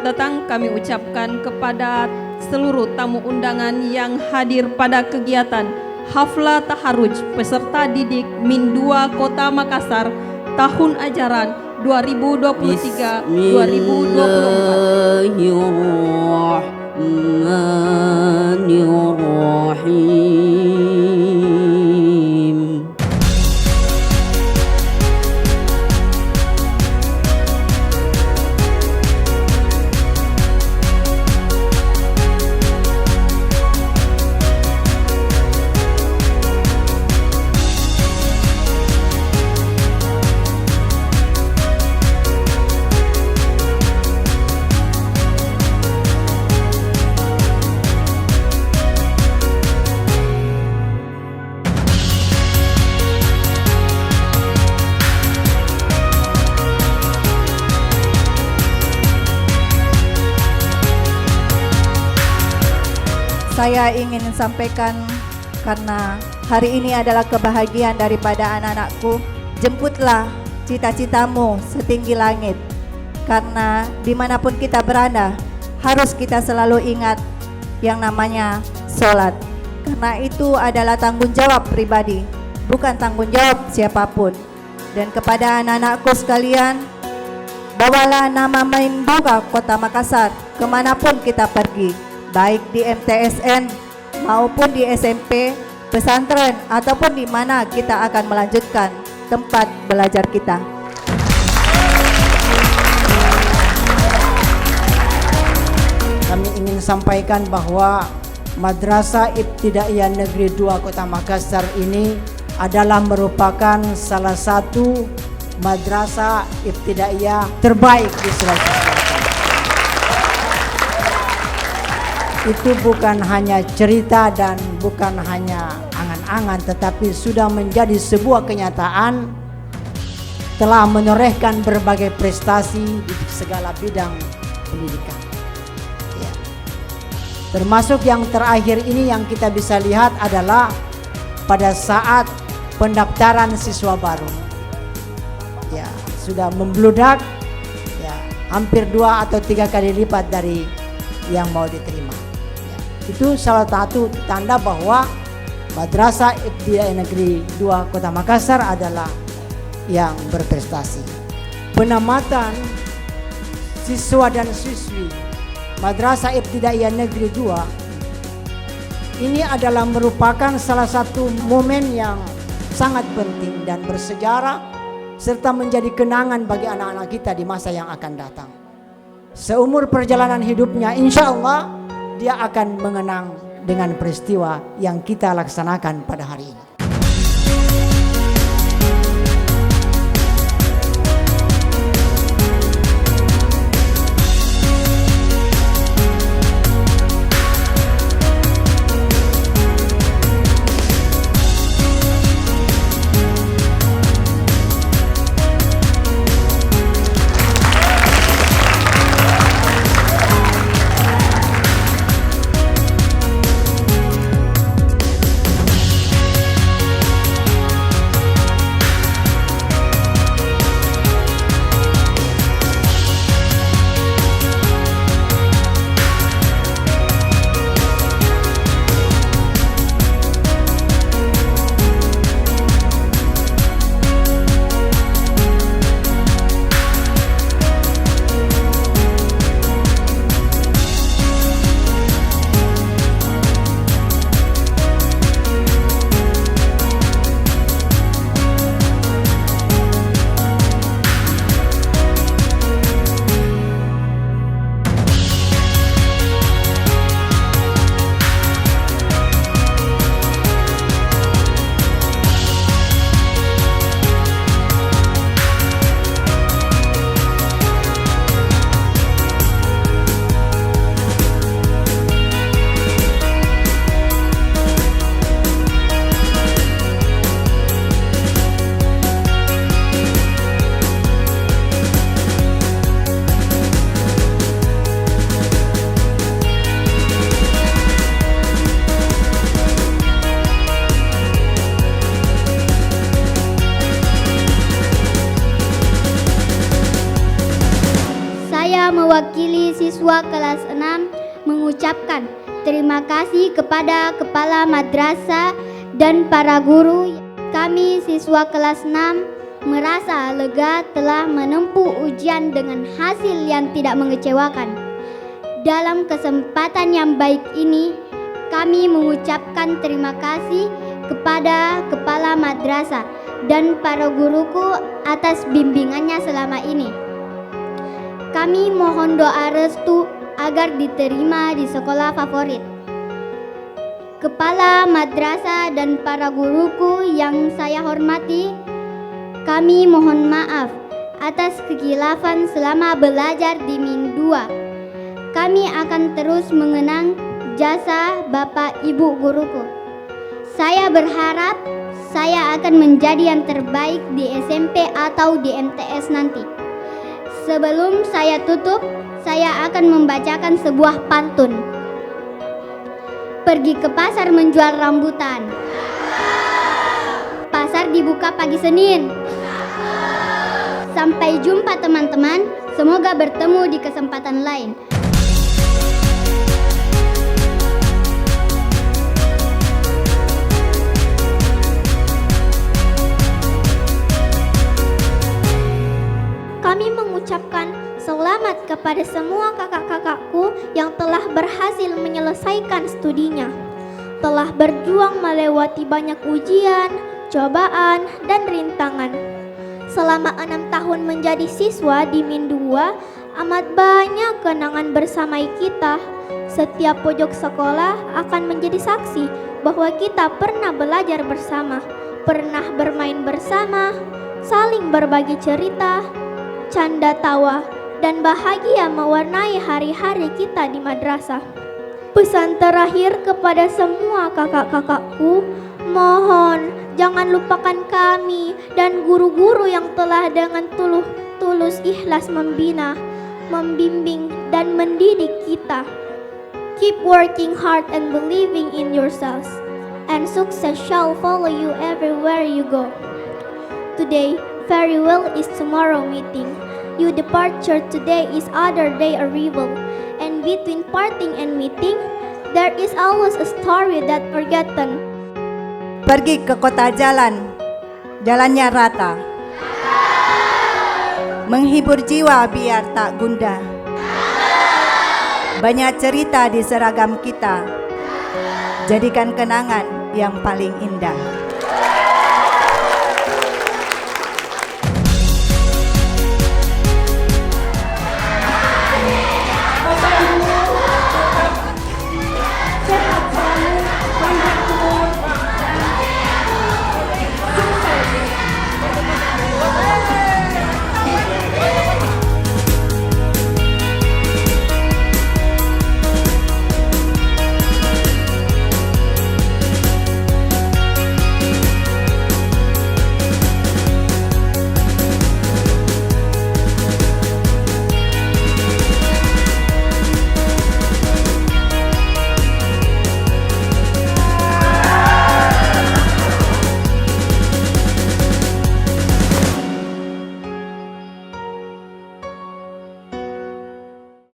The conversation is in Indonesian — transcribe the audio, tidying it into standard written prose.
datang kami ucapkan kepada seluruh tamu undangan yang hadir pada kegiatan Hafla Taharuj peserta didik Min 2 Kota Makassar tahun ajaran 2023-2024. Bismillahirrahmanirrahim. Saya ingin sampaikan karena hari ini adalah kebahagiaan daripada anak-anakku. Jemputlah cita-citamu setinggi langit. Karena dimanapun kita berada, harus kita selalu ingat yang namanya sholat. Karena itu adalah tanggung jawab pribadi, bukan tanggung jawab siapapun. Dan kepada anak-anakku sekalian, bawalah nama Min 2 Kota Makassar kemanapun kita pergi, baik di MTSN maupun di SMP, pesantren, ataupun di mana kita akan melanjutkan tempat belajar kita. Kami ingin sampaikan bahwa Madrasah Ibtidaiyah Negeri 2 Kota Makassar ini adalah merupakan salah satu madrasah ibtidaiyah terbaik di Sulawesi Selatan. Itu bukan hanya cerita dan bukan hanya angan-angan, tetapi sudah menjadi sebuah kenyataan, telah menorehkan berbagai prestasi di segala bidang pendidikan. Ya. Termasuk yang terakhir ini yang kita bisa lihat adalah pada saat pendaftaran siswa baru. Ya, sudah membludak, ya, hampir 2 atau 3 kali lipat dari yang mau diterima. Itu salah satu tanda bahwa Madrasah Ibtidaiyah Negeri 2 Kota Makassar adalah yang berprestasi. Penamatan siswa dan siswi Madrasah Ibtidaiyah Negeri 2 ini adalah merupakan salah satu momen yang sangat penting dan bersejarah serta menjadi kenangan bagi anak-anak kita di masa yang akan datang. Seumur perjalanan hidupnya, insya Allah dia akan mengenang dengan peristiwa yang kita laksanakan pada hari ini. siswa kelas 6 mengucapkan terima kasih kepada kepala madrasah dan para guru. Kami siswa kelas 6 merasa lega telah menempuh ujian dengan hasil yang tidak mengecewakan. Dalam kesempatan yang baik ini, kami mengucapkan terima kasih kepada kepala madrasah dan para guruku atas bimbingannya selama ini. Kami mohon doa restu agar diterima di sekolah favorit. Kepala madrasah dan para guruku yang saya hormati, kami mohon maaf atas kekhilafan selama belajar di Min 2. Kami akan terus mengenang jasa Bapak Ibu guruku. Saya berharap saya akan menjadi yang terbaik di SMP atau di MTS nanti. Sebelum saya tutup, saya akan membacakan sebuah pantun. Pergi ke pasar menjual rambutan. Pasar dibuka pagi Senin. Sampai jumpa teman-teman, semoga bertemu di kesempatan lain. Kami mengucapkan selamat kepada semua kakak-kakakku yang telah berhasil menyelesaikan studinya, telah berjuang melewati banyak ujian, cobaan, dan rintangan. Selama 6 tahun menjadi siswa di Min 2, amat banyak kenangan bersama kita. Setiap pojok sekolah akan menjadi saksi bahwa kita pernah belajar bersama, pernah bermain bersama, saling berbagi cerita, canda tawa, dan bahagia mewarnai hari-hari kita di madrasah. Pesan terakhir kepada semua kakak-kakakku, mohon jangan lupakan kami dan guru-guru yang telah dengan tulus ikhlas membina, membimbing, dan mendidik kita. Keep working hard and believing in yourselves, and success shall follow you everywhere you go. Today, farewell is tomorrow meeting. Your departure today is other day arrival. And between parting and meeting, there is always a story that forgotten. Pergi ke kota jalannya rata, menghibur jiwa biar tak gundah. Banyak cerita di seragam kita, jadikan kenangan yang paling indah.